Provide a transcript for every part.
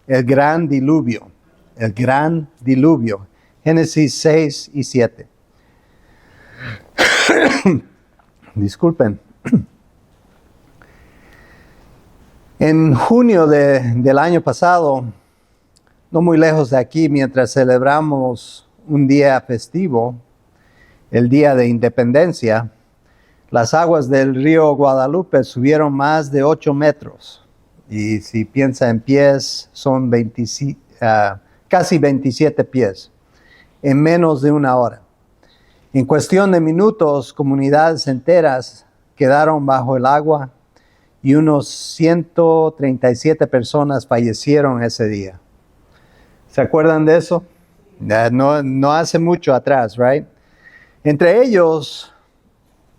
el gran diluvio. El gran diluvio. Génesis 6 y 7. Disculpen. En junio del año pasado, no muy lejos de aquí, mientras celebramos un día festivo, el Día de Independencia, las aguas del río Guadalupe subieron más de 8 metros. Y si piensa en pies, son casi 27 pies, en menos de una hora. En cuestión de minutos, comunidades enteras quedaron bajo el agua y unos 137 personas fallecieron ese día. ¿Se acuerdan de eso? No hace mucho atrás, ¿right? Entre ellos,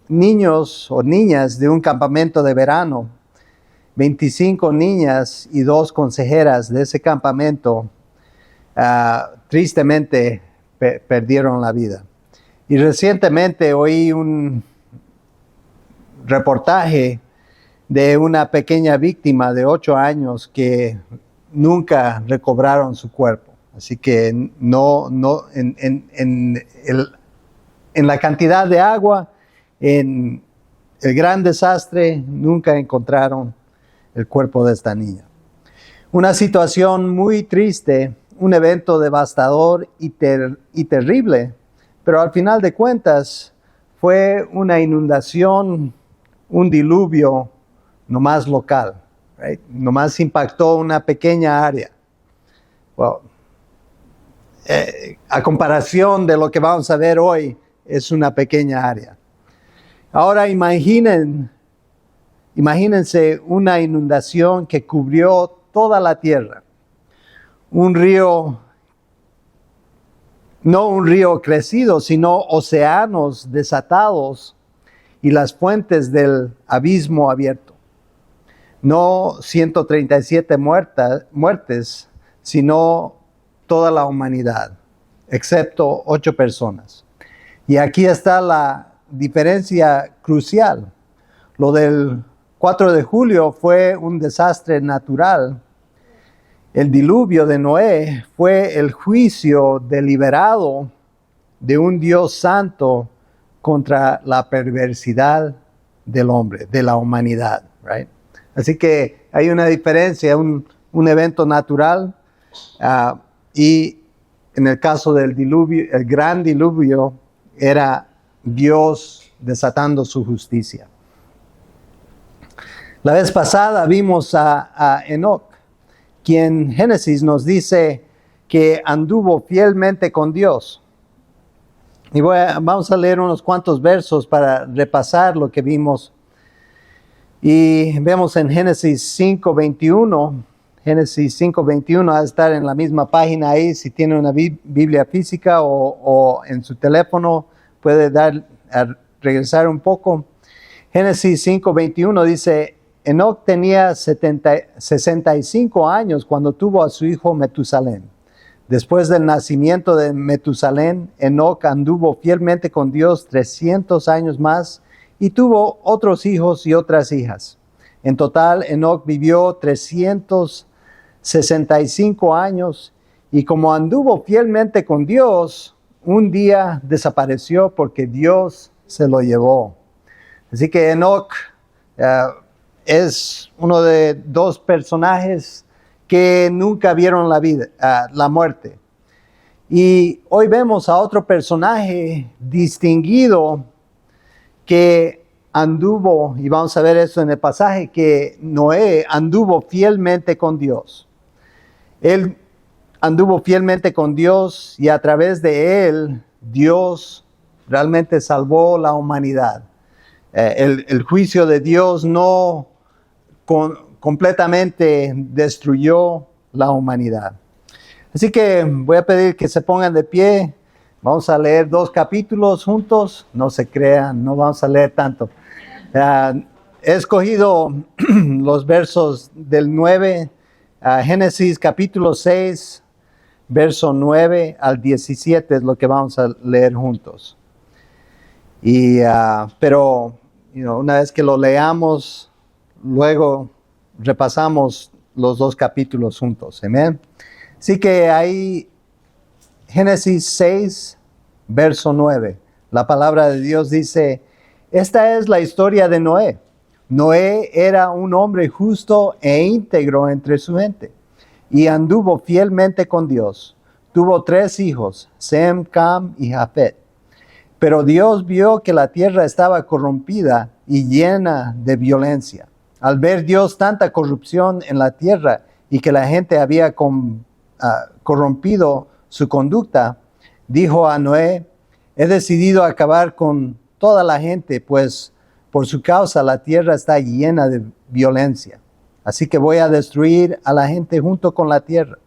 niños o niñas de un campamento de verano, 25 niñas y 2 consejeras de ese campamento, tristemente perdieron la vida. Y recientemente oí un reportaje de una pequeña víctima de 8 años que nunca recobraron su cuerpo. Así que en la cantidad de agua, en el gran desastre, nunca encontraron el cuerpo de esta niña. Una situación muy triste, un evento devastador y terrible, pero al final de cuentas fue una inundación, un diluvio nomás local, right? Nomás impactó una pequeña área. Well, a comparación de lo que vamos a ver hoy, es una pequeña área. Ahora imagínense una inundación que cubrió toda la tierra. Un río, no un río crecido, sino océanos desatados y las fuentes del abismo abierto. No 137 muertes, sino toda la humanidad, excepto 8 personas. Y aquí está la diferencia crucial. Lo del 4 de julio fue un desastre natural. El diluvio de Noé fue el juicio deliberado de un Dios santo contra la perversidad del hombre, de la humanidad, right? Así que hay una diferencia, un evento natural, y en el caso del diluvio, el gran diluvio era Dios desatando su justicia. La vez pasada vimos a Enoc, quien Génesis nos dice que anduvo fielmente con Dios. Y vamos a leer unos cuantos versos para repasar lo que vimos. Y vemos en Génesis 5:21. Génesis 5:21 va a estar en la misma página ahí. Si tiene una Biblia física o en su teléfono, puede regresar un poco. Génesis 5:21 dice: Enoc tenía 65 años cuando tuvo a su hijo Metusalén. Después del nacimiento de Metusalén, Enoc anduvo fielmente con Dios 300 años más y tuvo otros hijos y otras hijas. En total, Enoc vivió 365 años y como anduvo fielmente con Dios, un día desapareció porque Dios se lo llevó. Así que Enoc es uno de 2 personajes que nunca vieron la muerte. Y hoy vemos a otro personaje distinguido que anduvo, y vamos a ver eso en el pasaje, que Noé anduvo fielmente con Dios. Él anduvo fielmente con Dios y a través de él, Dios realmente salvó la humanidad. El juicio de Dios no completamente destruyó la humanidad. Así que voy a pedir que se pongan de pie. Vamos a leer 2 capítulos juntos. No se crean, no vamos a leer tanto. He escogido los versos del 9, Génesis capítulo 6, verso 9 al 17 es lo que vamos a leer juntos. Pero una vez que lo leamos, luego repasamos los dos capítulos juntos. Amén. Así que ahí, Génesis 6, verso 9. La palabra de Dios dice, esta es la historia de Noé. Noé era un hombre justo e íntegro entre su gente, y anduvo fielmente con Dios. Tuvo 3 hijos, Sem, Cam y Jafet. Pero Dios vio que la tierra estaba corrompida y llena de violencia. Al ver Dios tanta corrupción en la tierra y que la gente había corrompido su conducta, dijo a Noé, he decidido acabar con toda la gente, pues por su causa la tierra está llena de violencia. Así que voy a destruir a la gente junto con la tierra.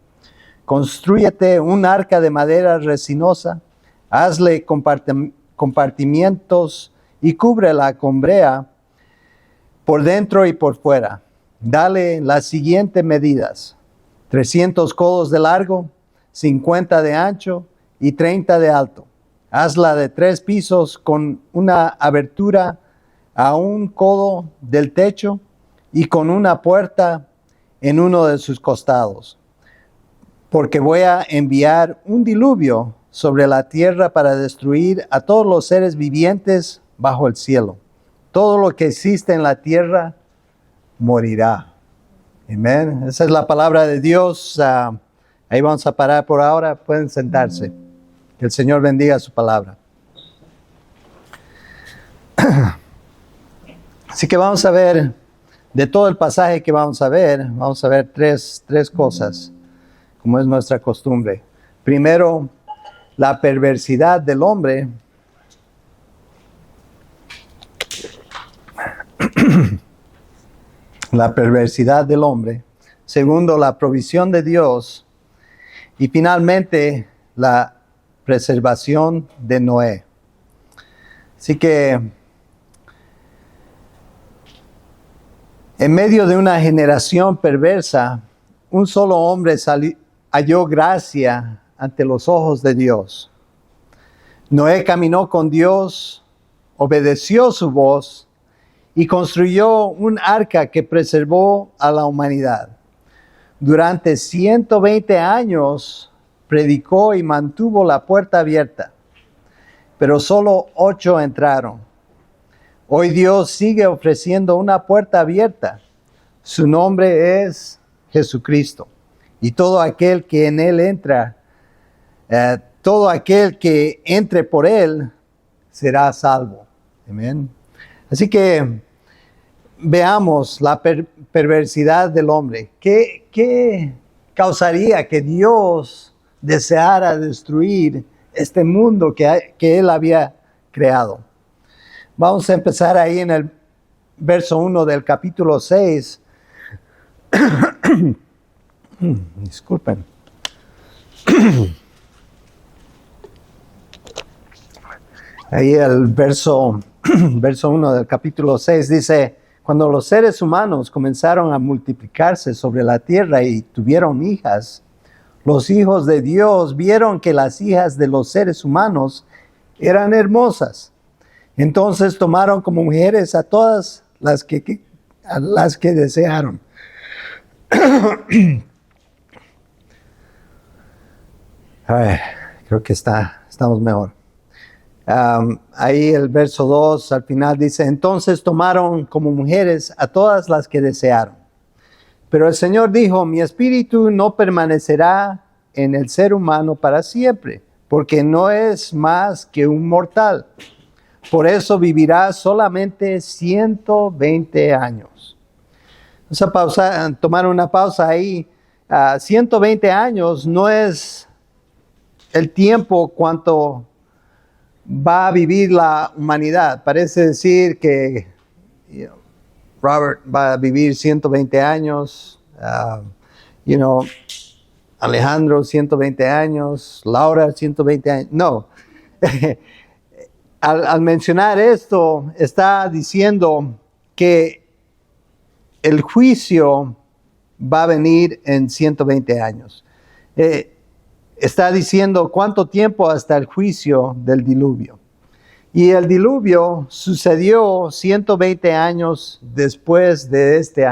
Constrúyete un arca de madera resinosa, hazle compartimientos y cúbrela con brea por dentro y por fuera. Dale las siguientes medidas: 300 codos de largo, 50 de ancho y 30 de alto. Hazla de 3 pisos con una abertura a 1 codo del techo y con una puerta en uno de sus costados. Porque voy a enviar un diluvio sobre la tierra para destruir a todos los seres vivientes bajo el cielo. Todo lo que existe en la tierra morirá. Amén. Esa es la palabra de Dios. Ahí vamos a parar por ahora. Pueden sentarse. Que el Señor bendiga su palabra. Así que vamos a ver, de todo el pasaje que vamos a ver tres cosas, como es nuestra costumbre. Primero, la perversidad del hombre. La perversidad del hombre. Segundo, la provisión de Dios. Y finalmente, la preservación de Noé. Así que, en medio de una generación perversa, un solo hombre halló gracia ante los ojos de Dios. Noé caminó con Dios, obedeció su voz y construyó un arca que preservó a la humanidad. Durante 120 años predicó y mantuvo la puerta abierta, pero solo 8 entraron. Hoy Dios sigue ofreciendo una puerta abierta. Su nombre es Jesucristo. Y todo aquel que en Él entra, todo aquel que entre por Él, será salvo. Amén. Así que veamos la perversidad del hombre. ¿Qué causaría que Dios deseara destruir este mundo que Él había creado? Vamos a empezar ahí en el verso 1 del capítulo 6. Disculpen. Ahí el verso 1 del capítulo 6 dice, cuando los seres humanos comenzaron a multiplicarse sobre la tierra y tuvieron hijas, los hijos de Dios vieron que las hijas de los seres humanos eran hermosas. Entonces tomaron como mujeres a todas las que desearon. A ver, creo que estamos mejor. Ahí el verso 2 al final dice, entonces tomaron como mujeres a todas las que desearon. Pero el Señor dijo, mi espíritu no permanecerá en el ser humano para siempre, porque no es más que un mortal. Por eso vivirá solamente 120 años. Vamos a tomar una pausa ahí. 120 años no es el tiempo cuanto va a vivir la humanidad. Parece decir que Robert va a vivir 120 años, Alejandro 120 años, Laura 120 años. No. Al mencionar esto, está diciendo que el juicio va a venir en 120 años. Está diciendo cuánto tiempo hasta el juicio del diluvio. Y el diluvio sucedió 120 años después de este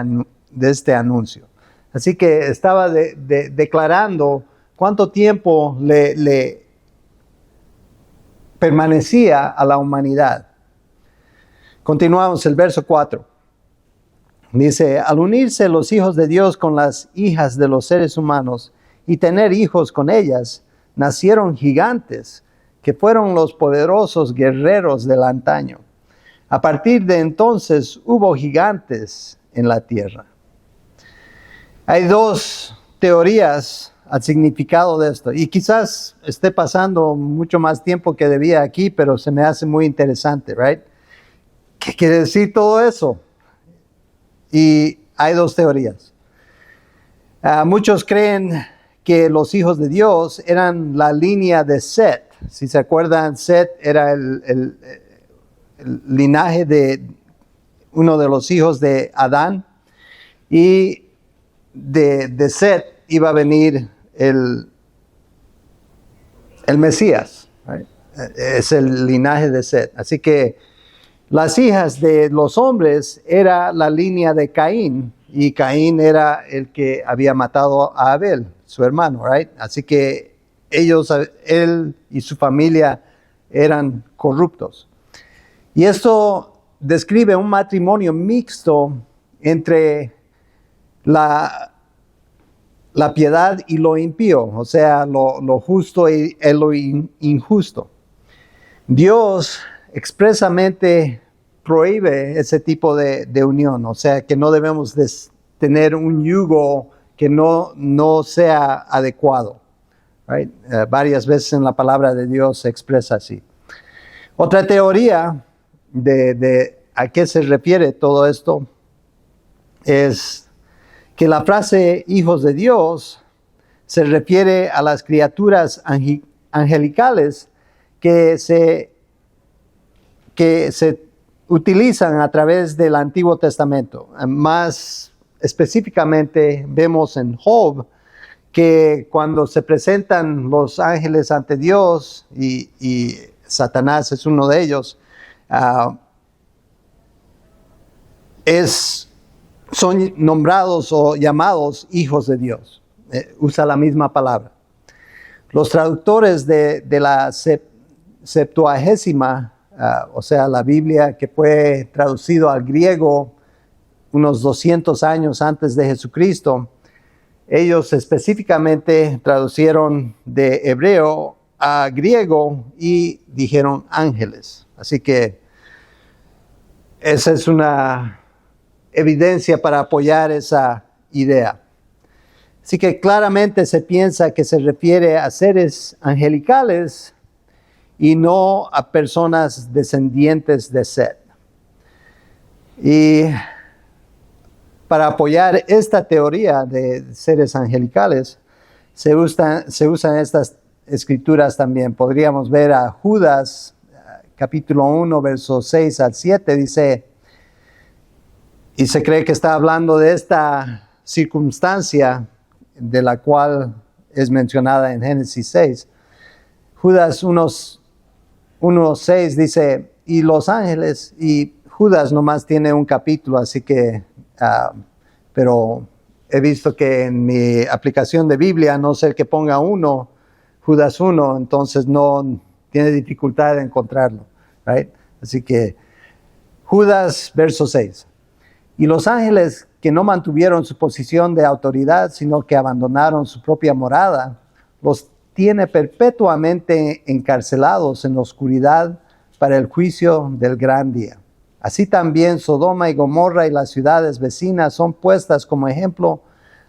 anuncio. Así que estaba declarando cuánto tiempo le permanecía a la humanidad. Continuamos el verso 4. Dice, al unirse los hijos de Dios con las hijas de los seres humanos y tener hijos con ellas, nacieron gigantes que fueron los poderosos guerreros del antaño. A partir de entonces hubo gigantes en la tierra. Hay dos teorías al significado de esto. Y quizás esté pasando mucho más tiempo que debía aquí, pero se me hace muy interesante, ¿right? ¿Qué quiere decir todo eso? Y hay dos teorías. Muchos creen que los hijos de Dios eran la línea de Set. Si se acuerdan, Set era el linaje de uno de los hijos de Adán. Y de Set iba a venir el Mesías. ¿Right? Es el linaje de Set. Así que las hijas de los hombres era la línea de Caín, y Caín era el que había matado a Abel, su hermano, right? Así que él y su familia eran corruptos. Y esto describe un matrimonio mixto entre la piedad y lo impío, o sea, lo justo y lo injusto. Dios expresamente prohíbe ese tipo de unión, o sea que no debemos tener un yugo que no sea adecuado. Right? Varias veces en la palabra de Dios se expresa así. Otra teoría de a qué se refiere todo esto es que la frase hijos de Dios se refiere a las criaturas angelicales que se utilizan a través del Antiguo Testamento. Más específicamente vemos en Job que cuando se presentan los ángeles ante Dios y Satanás es uno de ellos, son nombrados o llamados hijos de Dios. Usa la misma palabra. Los traductores de la Septuagésima, o sea, la Biblia que fue traducido al griego unos 200 años antes de Jesucristo, ellos específicamente traducieron de hebreo a griego y dijeron ángeles. Así que esa es una evidencia para apoyar esa idea. Así que claramente se piensa que se refiere a seres angelicales y no a personas descendientes de Set. Y para apoyar esta teoría de seres angelicales, se usan estas escrituras también. Podríamos ver a Judas, capítulo 1, versos 6 al 7, dice, y se cree que está hablando de esta circunstancia de la cual es mencionada en Génesis 6. Judas 1:6 dice, y los ángeles, y Judas nomás tiene un capítulo, así que, pero he visto que en mi aplicación de Biblia, no sé que ponga Judas 1, entonces no tiene dificultad de encontrarlo, right? Así que Judas, verso 6. Y los ángeles que no mantuvieron su posición de autoridad, sino que abandonaron su propia morada, los tiene perpetuamente encarcelados en la oscuridad para el juicio del gran día. Así también Sodoma y Gomorra y las ciudades vecinas son puestas como ejemplo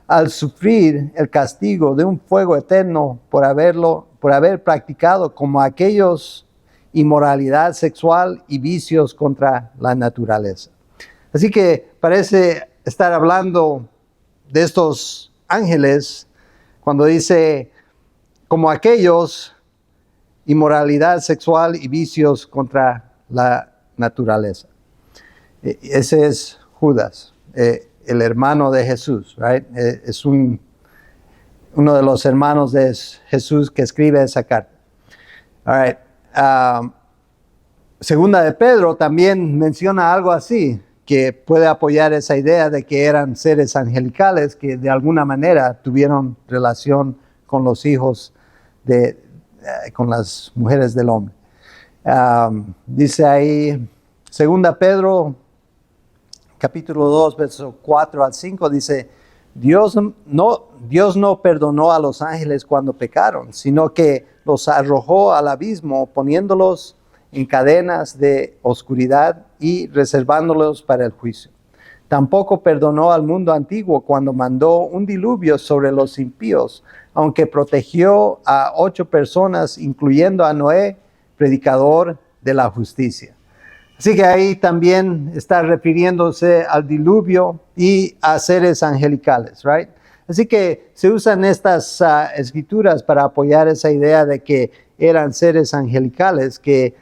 al sufrir el castigo de un fuego eterno por haber practicado como aquellos inmoralidad sexual y vicios contra la naturaleza. Así que parece estar hablando de estos ángeles cuando dice como aquellos inmoralidad sexual y vicios contra la naturaleza. Ese es Judas, el hermano de Jesús, right? Es uno de los hermanos de Jesús que escribe esa carta. All right. Segunda de Pedro también menciona algo así, que puede apoyar esa idea de que eran seres angelicales que de alguna manera tuvieron relación con los hijos con las mujeres del hombre. Dice ahí, 2 Pedro, capítulo 2, verso 4 al 5, dice, Dios no perdonó a los ángeles cuando pecaron, sino que los arrojó al abismo, poniéndolos en cadenas de oscuridad y reservándolos para el juicio. Tampoco perdonó al mundo antiguo cuando mandó un diluvio sobre los impíos, aunque protegió a 8 personas, incluyendo a Noé, predicador de la justicia. Así que ahí también está refiriéndose al diluvio y a seres angelicales, right? Así que se usan estas escrituras para apoyar esa idea de que eran seres angelicales que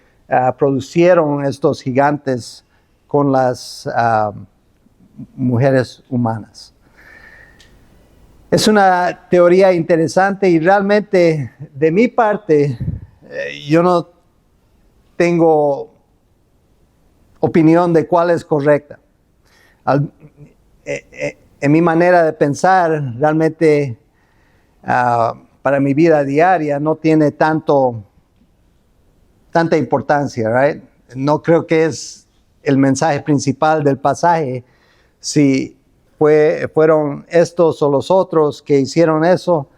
producieron estos gigantes con las mujeres humanas. Es una teoría interesante y realmente de mi parte yo no tengo opinión de cuál es correcta. En mi manera de pensar, realmente para mi vida diaria no tiene tanta importancia, right? No creo que es el mensaje principal del pasaje. Si fueron estos o los otros que hicieron eso,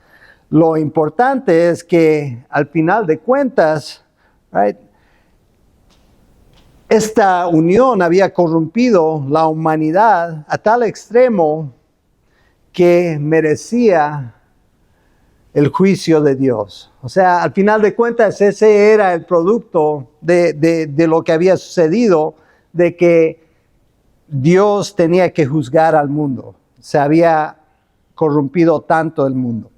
lo importante es que al final de cuentas, right, esta unión había corrompido la humanidad a tal extremo que merecía el juicio de Dios. O sea, al final de cuentas, ese era el producto de lo que había sucedido, de que Dios tenía que juzgar al mundo. Se había corrompido tanto el mundo.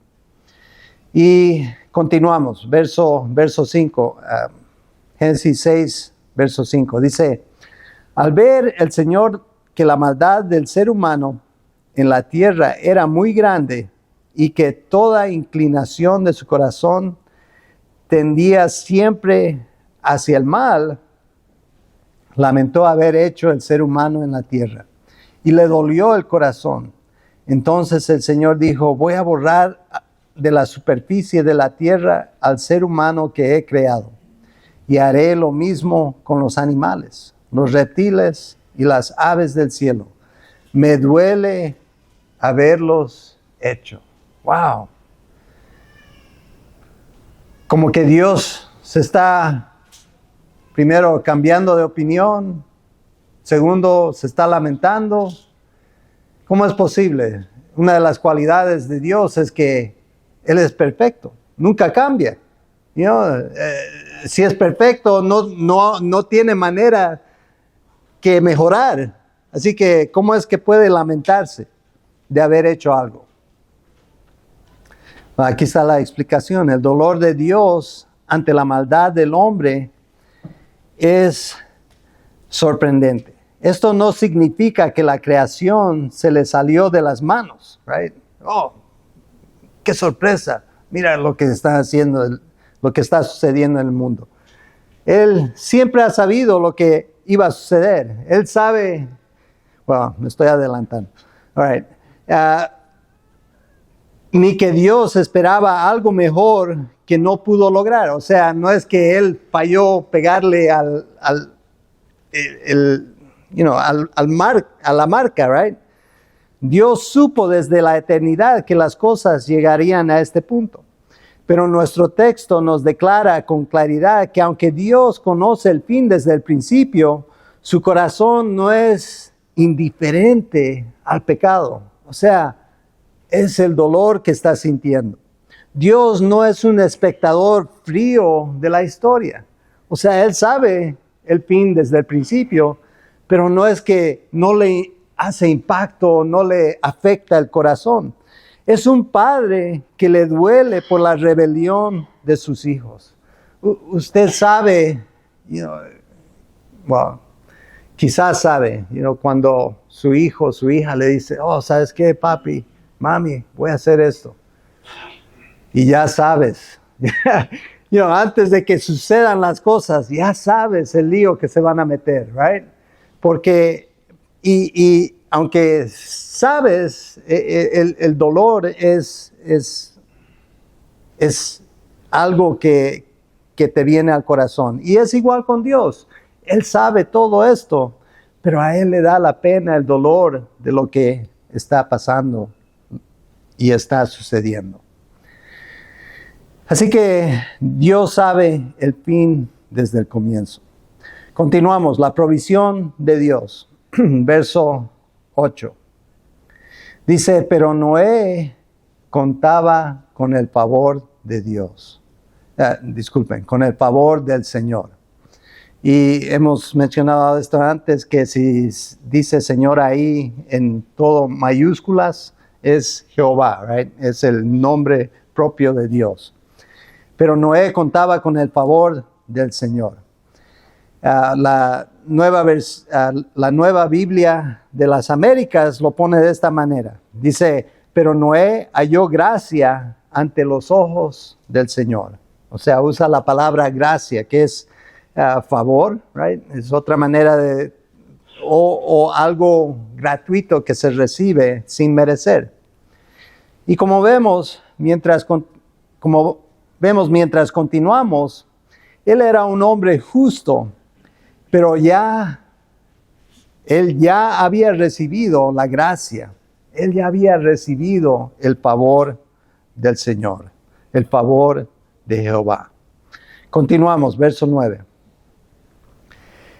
Y continuamos, verso 5, Génesis 6, verso 5. Dice, al ver el Señor que la maldad del ser humano en la tierra era muy grande y que toda inclinación de su corazón tendía siempre hacia el mal, lamentó haber hecho el ser humano en la tierra y le dolió el corazón. Entonces el Señor dijo, voy a borrar de la superficie de la tierra al ser humano que he creado. Y haré lo mismo con los animales, los reptiles y las aves del cielo. Me duele haberlos hecho. Wow. Como que Dios se está, primero, cambiando de opinión. Segundo, se está lamentando. ¿Cómo es posible? Una de las cualidades de Dios es que Él es perfecto. Nunca cambia. Si es perfecto, no tiene manera que mejorar. Así que, ¿cómo es que puede lamentarse de haber hecho algo? Aquí está la explicación. El dolor de Dios ante la maldad del hombre es sorprendente. Esto no significa que la creación se le salió de las manos, right? Oh, qué sorpresa. Mira lo que está haciendo, lo que está sucediendo en el mundo. Él siempre ha sabido lo que iba a suceder. Él sabe, bueno, me estoy adelantando. All right. Ni que Dios esperaba algo mejor que no pudo lograr. O sea, no es que Él falló pegarle a la marca, right? Dios supo desde la eternidad que las cosas llegarían a este punto. Pero nuestro texto nos declara con claridad que aunque Dios conoce el fin desde el principio, su corazón no es indiferente al pecado. O sea, es el dolor que está sintiendo. Dios no es un espectador frío de la historia. O sea, Él sabe el fin desde el principio, pero no es que no le hace impacto, no le afecta el corazón. Es un padre que le duele por la rebelión de sus hijos. Usted sabe, quizás sabe, cuando su hijo, su hija le dice, oh, ¿sabes qué, papi? Mami, voy a hacer esto. Y ya sabes, antes de que sucedan las cosas, ya sabes el lío que se van a meter, right? Porque y aunque sabes, el dolor es algo que te viene al corazón. Y es igual con Dios. Él sabe todo esto, pero a Él le da la pena el dolor de lo que está pasando y está sucediendo. Así que Dios sabe el fin desde el comienzo. Continuamos, la provisión de Dios. Verso 8. Dice, pero Noé contaba con el favor de Dios. Con el favor del Señor. Y hemos mencionado esto antes, que si dice Señor ahí en todo mayúsculas, es Jehová, right? Es el nombre propio de Dios. Pero Noé contaba con el favor del Señor. La nueva Biblia de las Américas lo pone de esta manera. Dice, pero Noé halló gracia ante los ojos del Señor. O sea, usa la palabra gracia, que es favor, right? Es otra manera de, o algo gratuito que se recibe sin merecer. Y como vemos, mientras continuamos, él era un hombre justo, pero él ya había recibido la gracia, él ya había recibido el favor del Señor, el favor de Jehová. Continuamos, verso 9.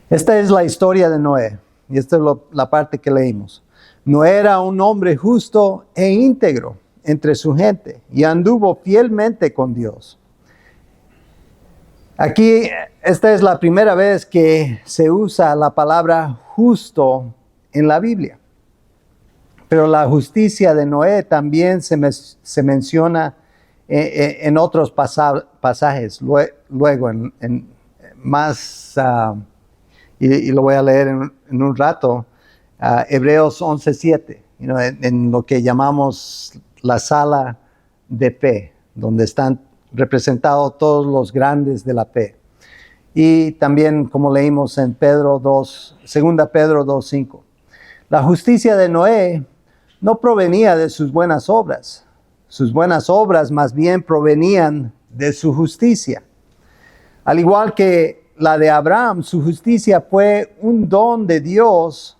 Esta es la historia de Noé, y esta es la parte que leímos. Noé era un hombre justo e íntegro entre su gente, y anduvo fielmente con Dios. Aquí, esta es la primera vez que se usa la palabra justo en la Biblia. Pero la justicia de Noé también se menciona en otros pasajes. Luego, en más, y lo voy a leer en un rato, Hebreos 11:7, en lo que llamamos la sala de fe, donde están representados todos los grandes de la fe. Y también, como leímos en 2 Pedro 2:5, la justicia de Noé no provenía de sus buenas obras. Sus buenas obras más bien provenían de su justicia. Al igual que la de Abraham, su justicia fue un don de Dios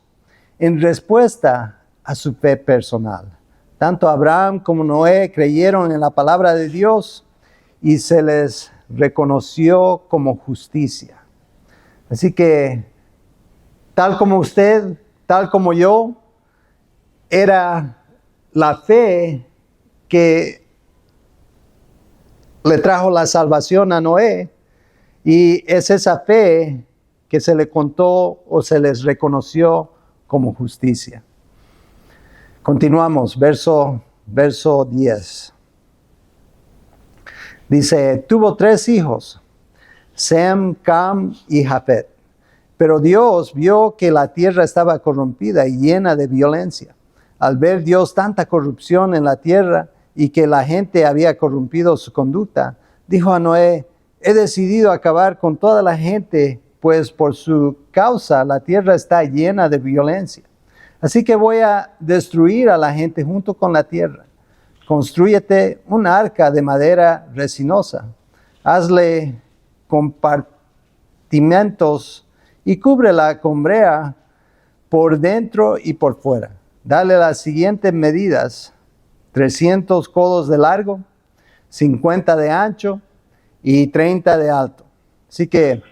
en respuesta a su fe personal. Tanto Abraham como Noé creyeron en la palabra de Dios y se les reconoció como justicia. Así que, tal como usted, tal como yo, era la fe que le trajo la salvación a Noé, y es esa fe que se le contó o se les reconoció como justicia. Continuamos, verso 10. Dice, tuvo 3 hijos, Sem, Cam y Jafet. Pero Dios vio que la tierra estaba corrompida y llena de violencia. Al ver Dios tanta corrupción en la tierra y que la gente había corrompido su conducta, dijo a Noé, he decidido acabar con toda la gente, pues por su causa la tierra está llena de violencia. Así que voy a destruir a la gente junto con la tierra. Constrúyete un arca de madera resinosa. Hazle compartimentos y cúbrela con brea por dentro y por fuera. Dale las siguientes medidas: 300 codos de largo, 50 de ancho y 30 de alto. Así que,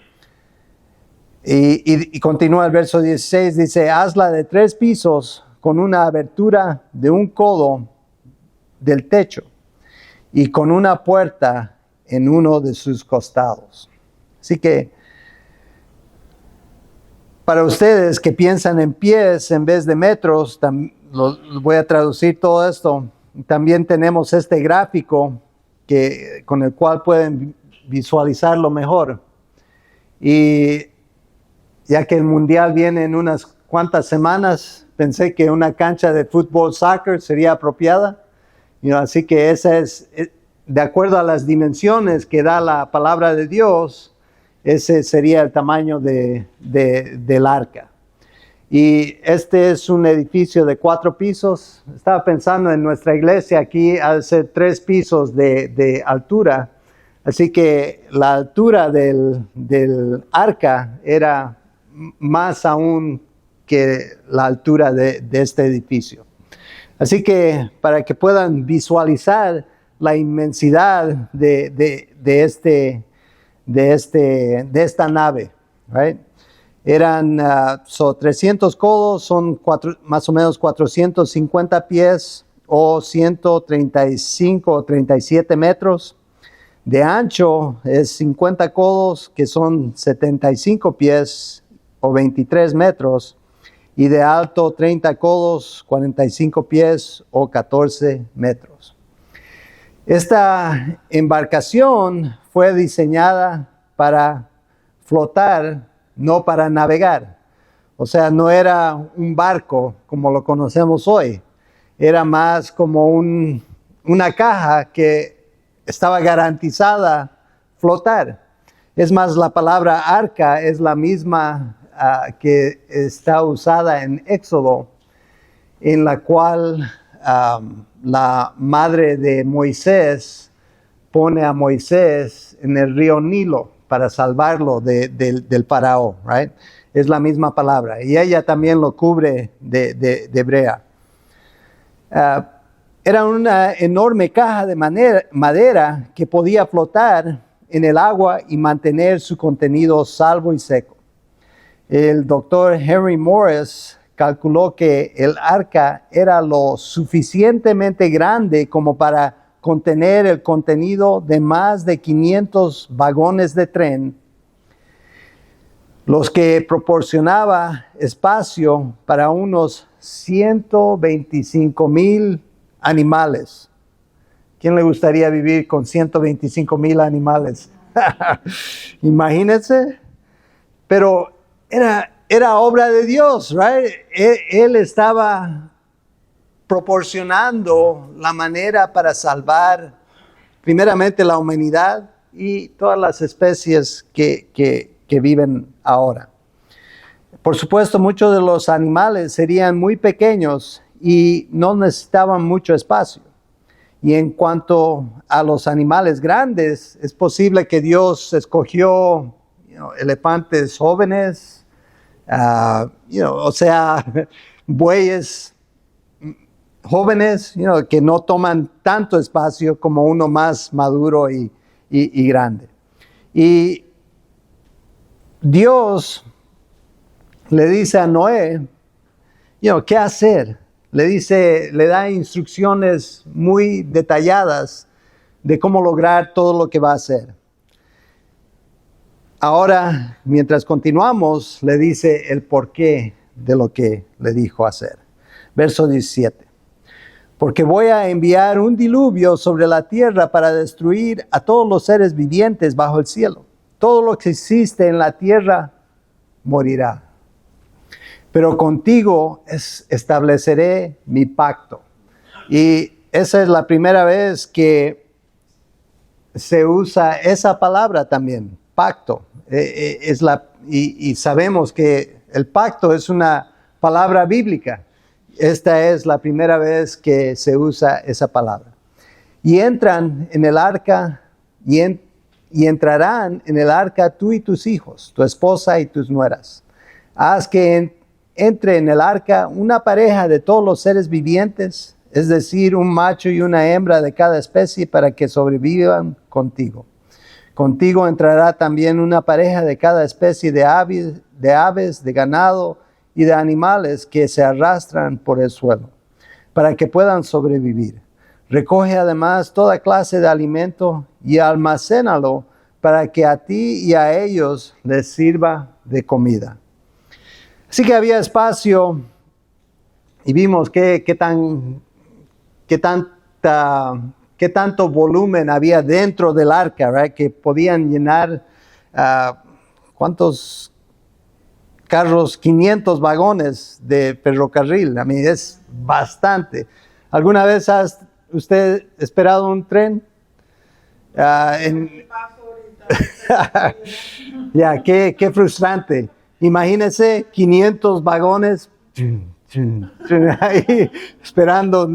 y continúa el verso 16, dice, hazla de 3 pisos con una abertura de 1 codo del techo y con una puerta en uno de sus costados. Así que, para ustedes que piensan en pies en vez de metros, voy a traducir todo esto. También tenemos este gráfico con el cual pueden visualizarlo mejor. Y ya que el mundial viene en unas cuantas semanas, pensé que una cancha de fútbol, soccer sería apropiada. Así que esa es, de acuerdo a las dimensiones que da la palabra de Dios, ese sería el tamaño del arca. Y este es un edificio de 4 pisos. Estaba pensando en nuestra iglesia aquí hace 3 pisos de altura. Así que la altura del arca era más aún que la altura de este edificio. Así que para que puedan visualizar la inmensidad de esta nave, right? Eran 300 codos, son más o menos 450 pies o 135 o 37 metros. De ancho es 50 codos, que son 75 pies o 23 metros. Y de alto 30 codos, 45 pies o 14 metros. Esta embarcación fue diseñada para flotar, no para navegar. O sea, no era un barco como lo conocemos hoy. Era más como una caja que estaba garantizada flotar. Es más, la palabra arca es la misma que está usada en Éxodo, en la cual la madre de Moisés pone a Moisés en el río Nilo para salvarlo del faraón, right? Es la misma palabra. Y ella también lo cubre de hebrea. Era una enorme caja de madera que podía flotar en el agua y mantener su contenido salvo y seco. El doctor Henry Morris calculó que el arca era lo suficientemente grande como para contener el contenido de más de 500 vagones de tren, los que proporcionaba espacio para unos 125,000 animales. ¿Quién le gustaría vivir con 125,000 animales? Imagínense. Pero era obra de Dios, right? Él estaba proporcionando la manera para salvar primeramente la humanidad y todas las especies que viven ahora. Por supuesto, muchos de los animales serían muy pequeños y no necesitaban mucho espacio. Y en cuanto a los animales grandes, es posible que Dios escogió elefantes jóvenes, o sea, bueyes jóvenes, que no toman tanto espacio como uno más maduro y grande. Y Dios le dice a Noé, ¿qué hacer? Le da instrucciones muy detalladas de cómo lograr todo lo que va a hacer. Ahora, mientras continuamos, le dice el porqué de lo que le dijo hacer. Verso 17. Porque voy a enviar un diluvio sobre la tierra para destruir a todos los seres vivientes bajo el cielo. Todo lo que existe en la tierra morirá. Pero contigo estableceré mi pacto. Y esa es la primera vez que se usa esa palabra también, pacto. Y sabemos que el pacto es una palabra bíblica. Esta es la primera vez que se usa esa palabra. Y entran en el arca y entrarán en el arca tú y tus hijos, tu esposa y tus nueras. Haz que entre en el arca una pareja de todos los seres vivientes, es decir, un macho y una hembra de cada especie para que sobrevivan contigo. Contigo entrará también una pareja de cada especie de aves, de ganado y de animales que se arrastran por el suelo, para que puedan sobrevivir. Recoge además toda clase de alimento y almacénalo para que a ti y a ellos les sirva de comida. Así que había espacio y vimos qué tanto volumen había dentro del arca, right? Que podían llenar, ¿cuántos carros? 500 vagones de ferrocarril. A mí es bastante. ¿Alguna vez usted esperado un tren? Ya, qué frustrante. Imagínense 500 vagones ahí esperando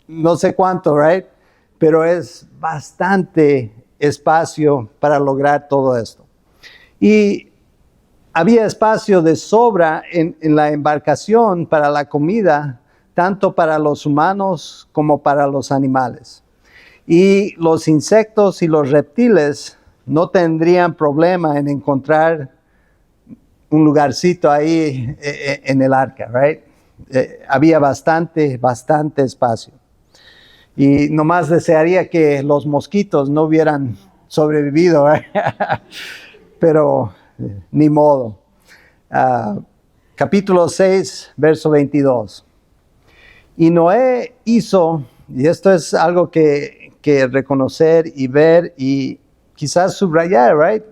no sé cuánto, right? Pero es bastante espacio para lograr todo esto. Y había espacio de sobra en la embarcación para la comida, tanto para los humanos como para los animales. Y los insectos y los reptiles no tendrían problema en encontrar un lugarcito ahí en el arca, right? Había bastante espacio. Y nomás desearía que los mosquitos no hubieran sobrevivido, right? Pero ni modo. Capítulo 6, verso 22. Y Noé hizo, y esto es algo que reconocer y ver y quizás subrayar, right?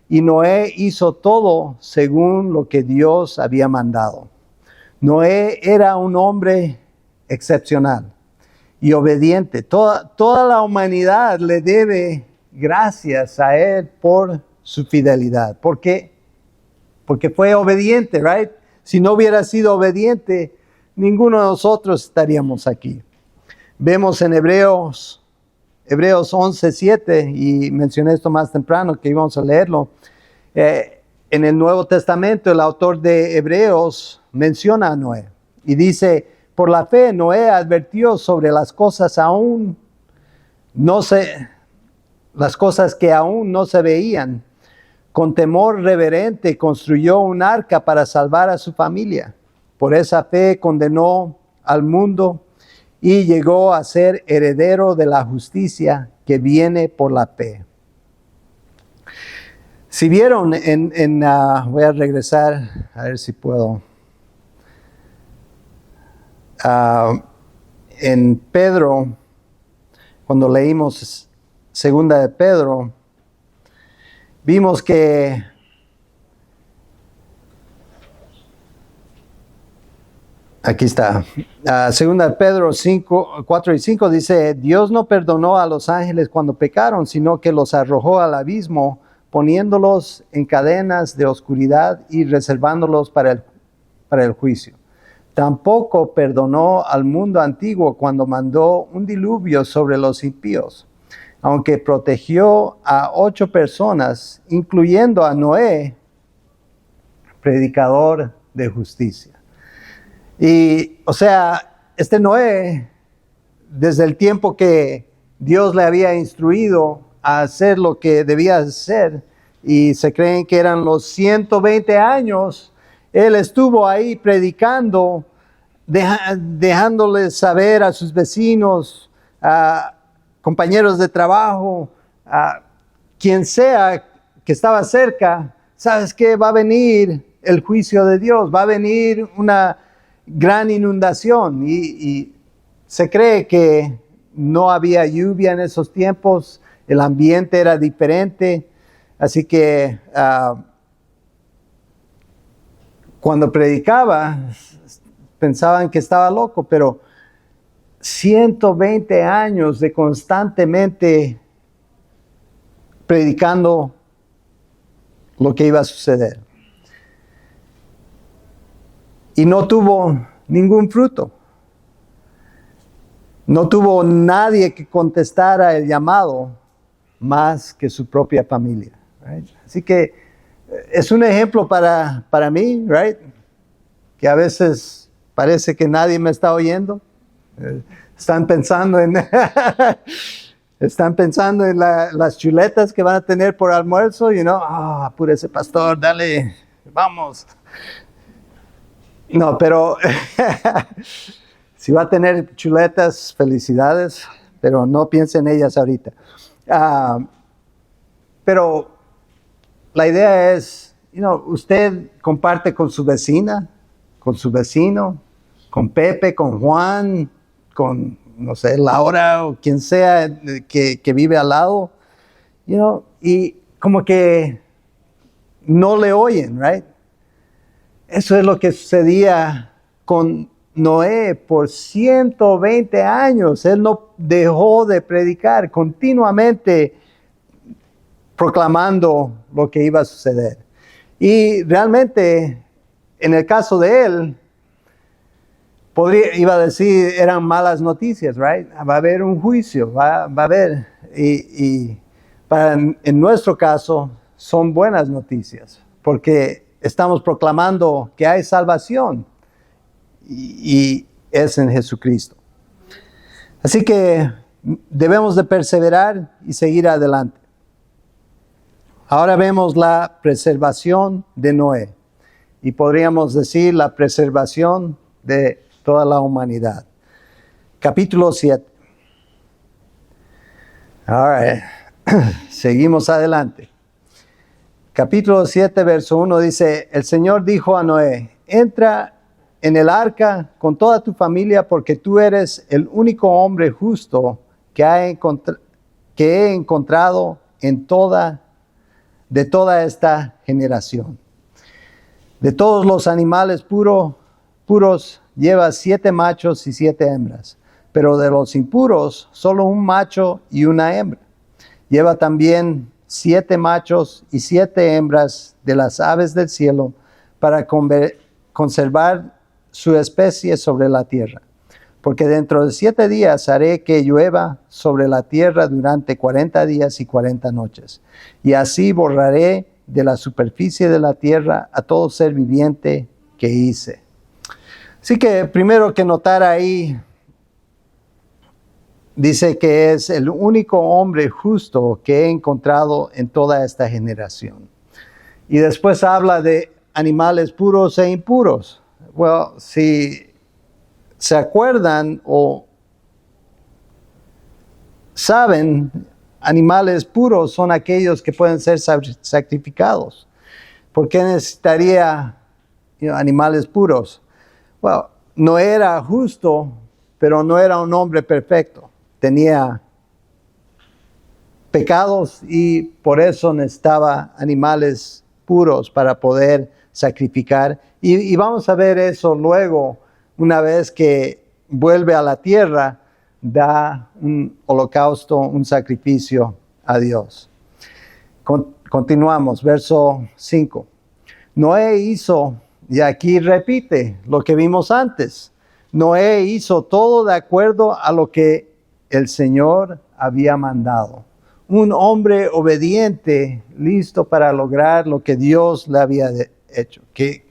Y Noé hizo todo según lo que Dios había mandado. Noé era un hombre excepcional y obediente. Toda la humanidad le debe gracias a él por su fidelidad. ¿Por qué? Porque fue obediente, right? Si no hubiera sido obediente, ninguno de nosotros estaríamos aquí. Vemos en Hebreos 11:7, y mencioné esto más temprano que íbamos a leerlo. En el Nuevo Testamento, el autor de Hebreos menciona a Noé y dice: por la fe Noé advirtió sobre las cosas que aún no se veían. Con temor reverente construyó un arca para salvar a su familia. Por esa fe condenó al mundo y llegó a ser heredero de la justicia que viene por la fe. Si vieron voy a regresar, a ver si puedo. En Pedro, cuando leímos segunda de Pedro, vimos que aquí está. Segunda de Pedro 4 y 5 dice: Dios no perdonó a los ángeles cuando pecaron, sino que los arrojó al abismo, poniéndolos en cadenas de oscuridad y reservándolos para el juicio. Tampoco perdonó al mundo antiguo cuando mandó un diluvio sobre los impíos, aunque protegió a 8 personas, incluyendo a Noé, predicador de justicia. Y, o sea, este Noé, desde el tiempo que Dios le había instruido a hacer lo que debía hacer, y se creen que eran los 120 años, él estuvo ahí predicando, dejándoles saber a sus vecinos, a compañeros de trabajo, a quien sea que estaba cerca: ¿sabes qué? Va a venir el juicio de Dios, va a venir una gran inundación. Y se cree que no había lluvia en esos tiempos, el ambiente era diferente, así que cuando predicaba pensaban que estaba loco, pero 120 años de constantemente predicando lo que iba a suceder. Y no tuvo ningún fruto. No tuvo nadie que contestara el llamado más que su propia familia. Right? Así que es un ejemplo para mí, right? Que a veces parece que nadie me está oyendo. Están pensando en las chuletas que van a tener por almuerzo, apúrese pastor, dale, vamos. No, pero si va a tener chuletas, felicidades, pero no piense en ellas ahorita. Pero la idea es, usted comparte con su vecina, con su vecino, con Pepe, con Juan, con, Laura o quien sea que vive al lado, y como que no le oyen, right? Eso es lo que sucedía con Noé por 120 años. Él no dejó de predicar, continuamente proclamando lo que iba a suceder. Y realmente, en el caso de él, iba a decir, eran malas noticias, right? Va a haber un juicio, va a haber. En nuestro caso, son buenas noticias, porque estamos proclamando que hay salvación y es en Jesucristo. Así que debemos de perseverar y seguir adelante. Ahora vemos la preservación de Noé y podríamos decir la preservación de toda la humanidad. Capítulo 7. All right. Seguimos adelante. Capítulo 7, verso 1 dice, el Señor dijo a Noé, entra en el arca con toda tu familia porque tú eres el único hombre justo que he encontrado de toda esta generación. De todos los animales puros lleva 7 machos y 7 hembras, pero de los impuros solo un macho y una hembra. Lleva también 7 machos y 7 hembras de las aves del cielo para conservar su especie sobre la tierra. Porque dentro de 7 días haré que llueva sobre la tierra durante 40 días y 40 noches. Y así borraré de la superficie de la tierra a todo ser viviente que hice. Así que primero que notar ahí, dice que es el único hombre justo que he encontrado en toda esta generación. Y después habla de animales puros e impuros. Bueno, si se acuerdan o saben, animales puros son aquellos que pueden ser sacrificados. ¿Por qué necesitaría animales puros? Bueno, no era justo, pero no era un hombre perfecto. Tenía pecados y por eso necesitaba animales puros para poder sacrificar. Y vamos a ver eso luego, una vez que vuelve a la tierra, da un holocausto, un sacrificio a Dios. Continuamos, verso 5. Noé hizo, y aquí repite lo que vimos antes, Noé hizo todo de acuerdo a lo que el Señor había mandado. Un hombre obediente, listo para lograr lo que Dios le había hecho. Que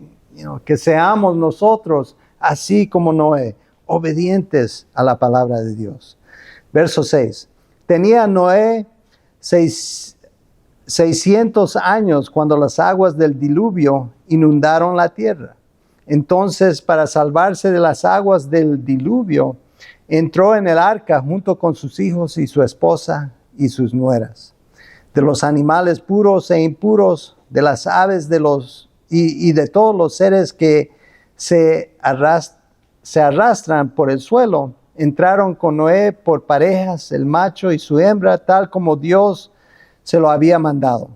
seamos nosotros así como Noé, obedientes a la palabra de Dios. Verso 6. Tenía Noé 600 años cuando las aguas del diluvio inundaron la tierra. Entonces, para salvarse de las aguas del diluvio, entró en el arca junto con sus hijos y su esposa y sus nueras. De los animales puros e impuros, de las aves y de todos los seres que se arrastran por el suelo, entraron con Noé por parejas, el macho y su hembra, tal como Dios se lo había mandado.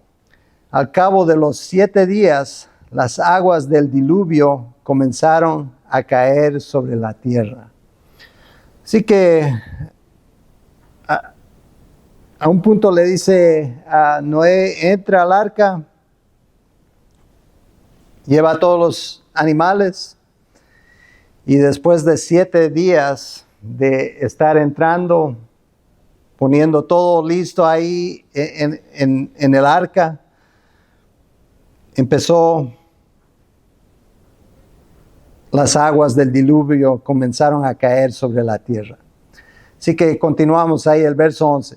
Al cabo de los 7 días, las aguas del diluvio comenzaron a caer sobre la tierra. Así que a un punto le dice a Noé, entra al arca, lleva a todos los animales, y después de 7 días de estar entrando, poniendo todo listo ahí en el arca, las aguas del diluvio comenzaron a caer sobre la tierra. Así que continuamos ahí el verso 11.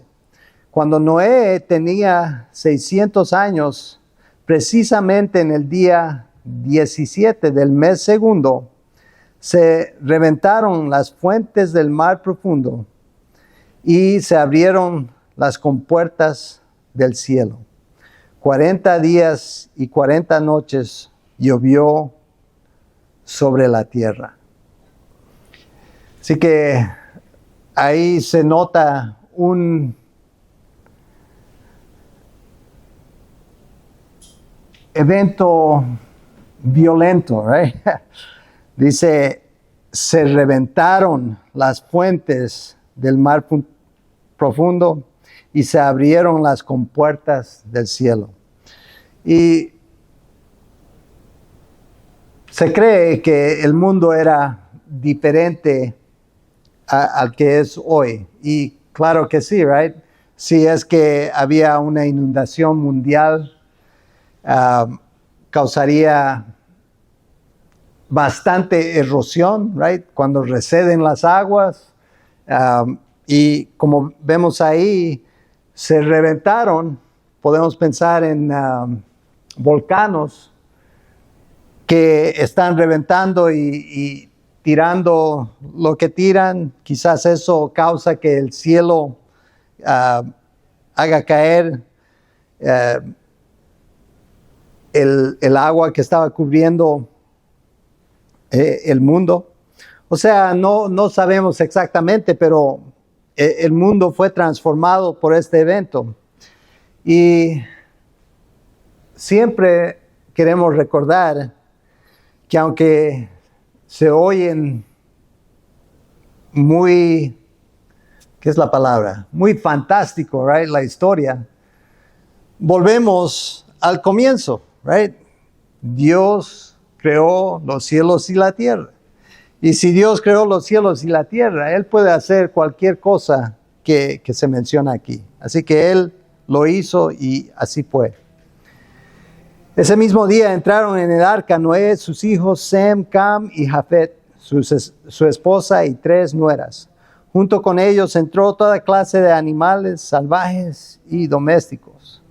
Cuando Noé tenía 600 años, precisamente en el día 17 del mes segundo, se reventaron las fuentes del mar profundo y se abrieron las compuertas del cielo. 40 días y 40 noches llovió sobre la tierra. Así que ahí se nota un evento violento, right? Dice, se reventaron las fuentes del mar profundo y se abrieron las compuertas del cielo. Y Se cree que el mundo era diferente al que es hoy. Y claro que sí, right? Si es que había una inundación mundial, causaría bastante erosión, right? Cuando receden las aguas. Y como vemos ahí, se reventaron. Podemos pensar en volcanos que están reventando y tirando lo que tiran. Quizás eso causa que el cielo haga caer el agua que estaba cubriendo el mundo. O sea, no sabemos exactamente, pero el mundo fue transformado por este evento. Y siempre queremos recordar que aunque se oyen muy, ¿qué es la palabra? Muy fantástico, right? La historia. Volvemos al comienzo, right? Dios creó los cielos y la tierra. Y si Dios creó los cielos y la tierra, Él puede hacer cualquier cosa que se menciona aquí. Así que Él lo hizo y así fue. Ese mismo día entraron en el arca Noé, sus hijos Sem, Cam y Jafet, su esposa y 3 nueras. Junto con ellos entró toda clase de animales salvajes y domésticos,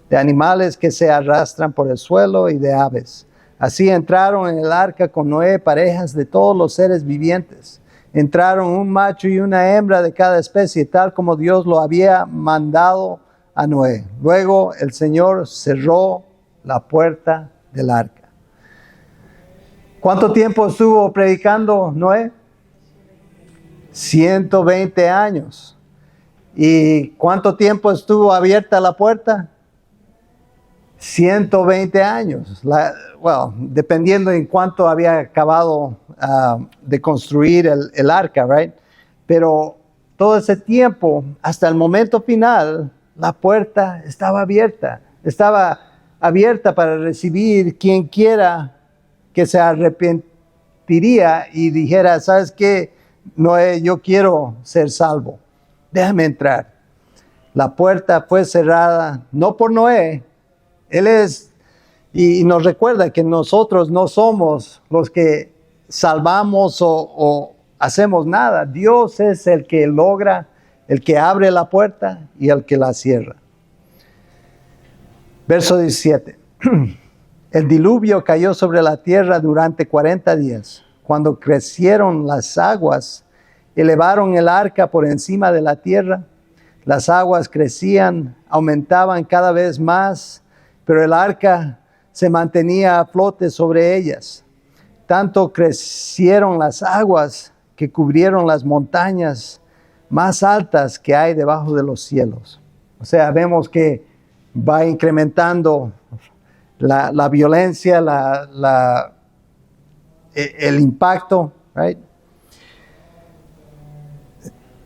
de animales que se arrastran por el suelo y de aves. Así entraron en el arca con Noé parejas de todos los seres vivientes. Entraron un macho y una hembra de cada especie, tal como Dios lo había mandado a Noé. Luego el Señor cerró la puerta del arca. ¿Cuánto tiempo estuvo predicando Noé? 120 años. ¿Y cuánto tiempo estuvo abierta la puerta? 120 años. Dependiendo en cuánto había acabado de construir el arca, right? Pero todo ese tiempo, hasta el momento final, la puerta estaba abierta. Estaba abierta para recibir quien quiera que se arrepentiría y dijera, ¿sabes qué? Noé, yo quiero ser salvo. Déjame entrar. La puerta fue cerrada, no por Noé. Él es, y nos recuerda que nosotros no somos los que salvamos o hacemos nada. Dios es el que logra, el que abre la puerta y el que la cierra. Verso 17. El diluvio cayó sobre la tierra durante 40 días. Cuando crecieron las aguas, elevaron el arca por encima de la tierra. Las aguas crecían, aumentaban cada vez más, pero el arca se mantenía a flote sobre ellas. Tanto crecieron las aguas que cubrieron las montañas más altas que hay debajo de los cielos. O sea, vemos que va incrementando la violencia, el impacto, right?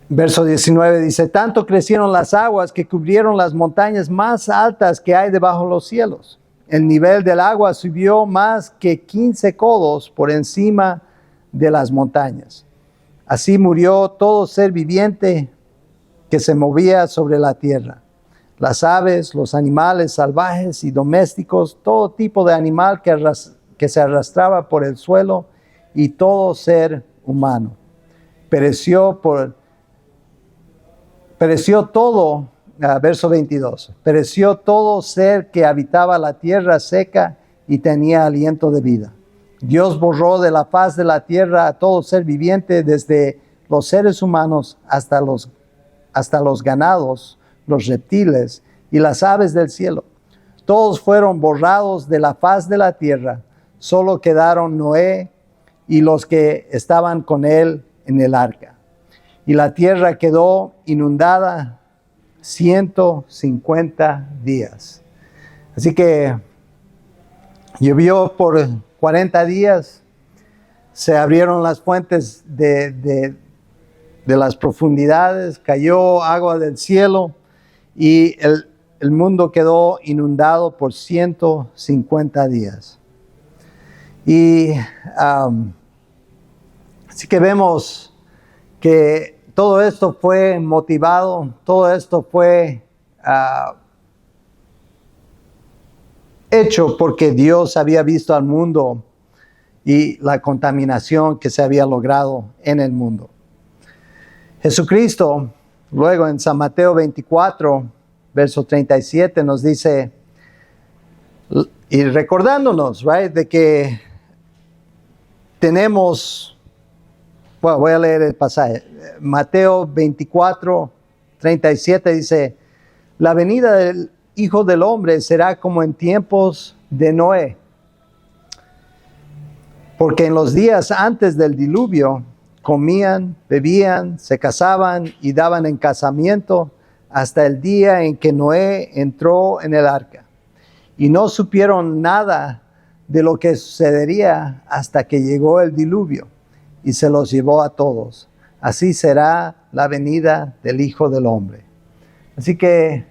Verso 19 dice, tanto crecieron las aguas que cubrieron las montañas más altas que hay debajo de los cielos. El nivel del agua subió más que 15 codos por encima de las montañas. Así murió todo ser viviente que se movía sobre la tierra. Las aves, los animales salvajes y domésticos, todo tipo de animal que se arrastraba por el suelo y todo ser humano. Pereció todo, verso 22, pereció todo ser que habitaba la tierra seca y tenía aliento de vida. Dios borró de la faz de la tierra a todo ser viviente, desde los seres humanos hasta los ganados, los reptiles y las aves del cielo. Todos fueron borrados de la faz de la tierra, solo quedaron Noé y los que estaban con él en el arca. Y la tierra quedó inundada 150 días. Así que llovió por 40 días, se abrieron las fuentes de las profundidades, cayó agua del cielo y el mundo quedó inundado por 150 días. Y así que vemos que todo esto fue motivado, todo esto fue hecho porque Dios había visto al mundo y la contaminación que se había logrado en el mundo. Jesucristo, luego en San Mateo 24, verso 37, nos dice, y recordándonos, right, de que tenemos, bueno, voy a leer el pasaje, Mateo 24, 37 dice, la venida del Hijo del Hombre será como en tiempos de Noé. Porque en los días antes del diluvio comían, bebían, se casaban y daban en casamiento hasta el día en que Noé entró en el arca. Y no supieron nada de lo que sucedería hasta que llegó el diluvio y se los llevó a todos. Así será la venida del Hijo del Hombre. Así que,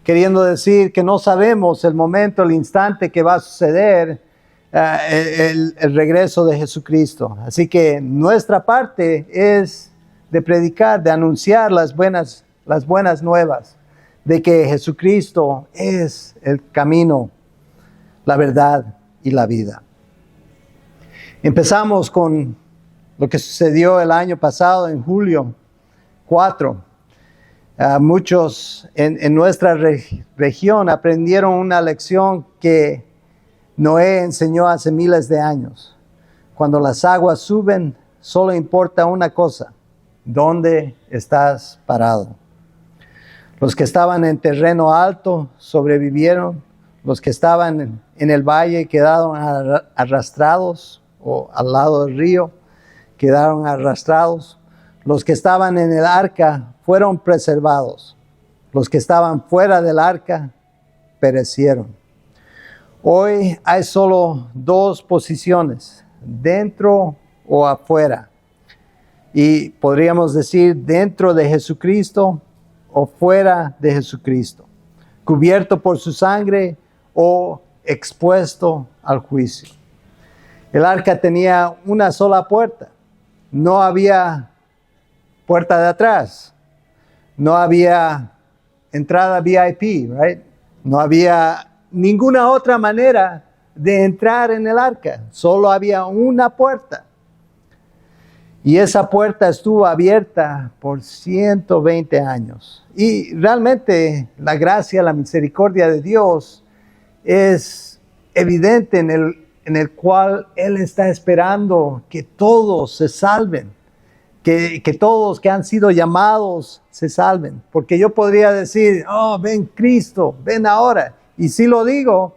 queriendo decir que no sabemos el momento, el instante que va a suceder el regreso de Jesucristo. Así que nuestra parte es de predicar, de anunciar las buenas nuevas, de que Jesucristo es el camino, la verdad y la vida. Empezamos con lo que sucedió el año pasado, en julio 4. Muchos en nuestra región aprendieron una lección que Noé enseñó hace miles de años. Cuando las aguas suben, solo importa una cosa: ¿dónde estás parado? Los que estaban en terreno alto sobrevivieron. Los que estaban en el valle quedaron arrastrados, o al lado del río quedaron arrastrados. Los que estaban en el arca fueron preservados. Los que estaban fuera del arca perecieron. Hoy hay solo dos posiciones, dentro o afuera. Y podríamos decir dentro de Jesucristo o fuera de Jesucristo. Cubierto por su sangre o expuesto al juicio. El arca tenía una sola puerta. No había puerta de atrás. No había entrada VIP, right? No había ninguna otra manera de entrar en el arca. Solo había una puerta. Y esa puerta estuvo abierta por 120 años. Y realmente la gracia, la misericordia de Dios es evidente en el cual Él está esperando que todos se salven. Que todos que han sido llamados se salven. Porque yo podría decir, oh, ven Cristo, ven ahora. Y sí lo digo,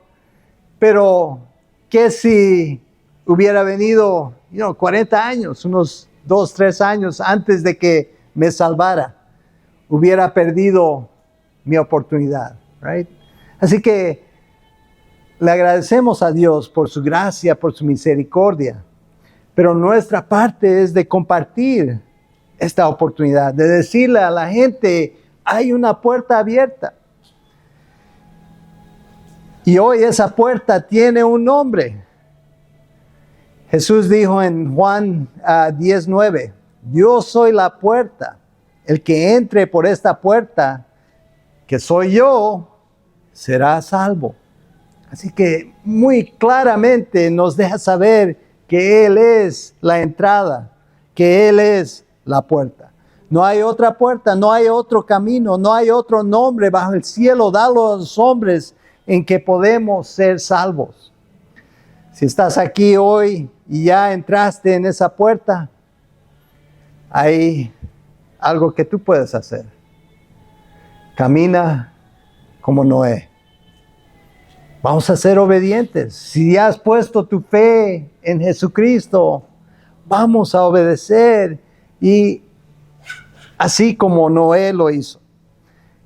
pero ¿qué si hubiera venido 40 años, unos 2, 3 años antes de que me salvara? Hubiera perdido mi oportunidad, right? Así que le agradecemos a Dios por su gracia, por su misericordia. Pero nuestra parte es de compartir esta oportunidad, de decirle a la gente, hay una puerta abierta. Y hoy esa puerta tiene un nombre. Jesús dijo en Juan 10:9, yo soy la puerta. El que entre por esta puerta, que soy yo, será salvo. Así que muy claramente nos deja saber que Él es la entrada, que Él es la puerta. No hay otra puerta, no hay otro camino, no hay otro nombre bajo el cielo dado a los hombres en que podemos ser salvos. Si estás aquí hoy y ya entraste en esa puerta, hay algo que tú puedes hacer. Camina como Noé. Vamos a ser obedientes. Si ya has puesto tu fe en Jesucristo, vamos a obedecer. Y así como Noé lo hizo.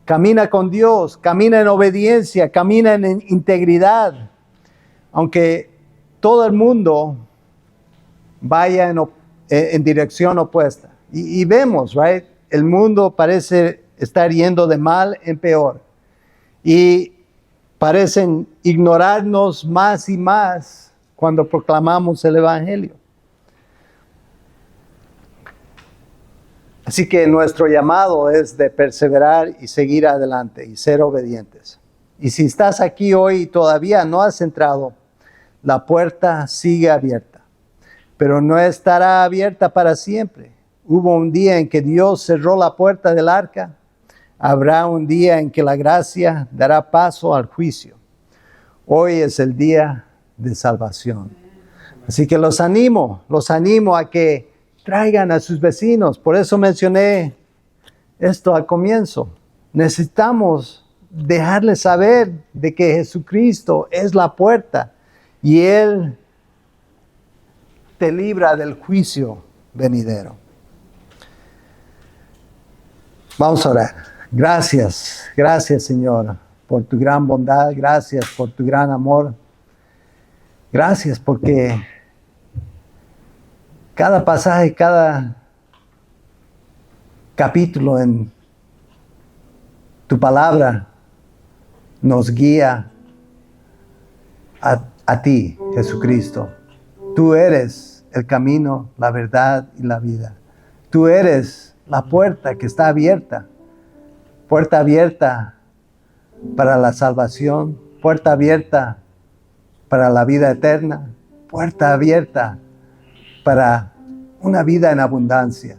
Camina con Dios, camina en obediencia, camina en integridad. Aunque todo el mundo vaya en dirección opuesta. Y vemos, right? El mundo parece estar yendo de mal en peor. Y parecen ignorarnos más y más cuando proclamamos el Evangelio. Así que nuestro llamado es de perseverar y seguir adelante y ser obedientes. Y si estás aquí hoy y todavía no has entrado, la puerta sigue abierta, pero no estará abierta para siempre. Hubo un día en que Dios cerró la puerta del arca. Habrá un día en que la gracia dará paso al juicio. Hoy es el día de salvación. Así que los animo a que traigan a sus vecinos. Por eso mencioné esto al comienzo. Necesitamos dejarles saber de que Jesucristo es la puerta y Él te libra del juicio venidero. Vamos a orar. Gracias Señor, por tu gran bondad. Gracias por tu gran amor. Gracias porque cada pasaje, cada capítulo en tu palabra nos guía a ti, Jesucristo. Tú eres el camino, la verdad y la vida. Tú eres la puerta que está abierta. Puerta abierta para la salvación. Puerta abierta para la vida eterna. Puerta abierta para una vida en abundancia.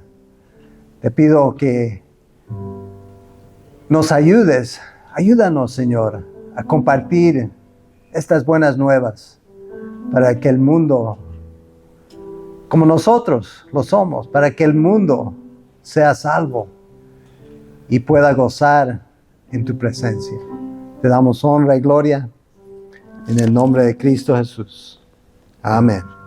Te pido que nos ayudes. Ayúdanos, Señor, a compartir estas buenas nuevas para que el mundo, como nosotros lo somos, para que el mundo sea salvo y pueda gozar en tu presencia. Te damos honra y gloria en el nombre de Cristo Jesús. Amén.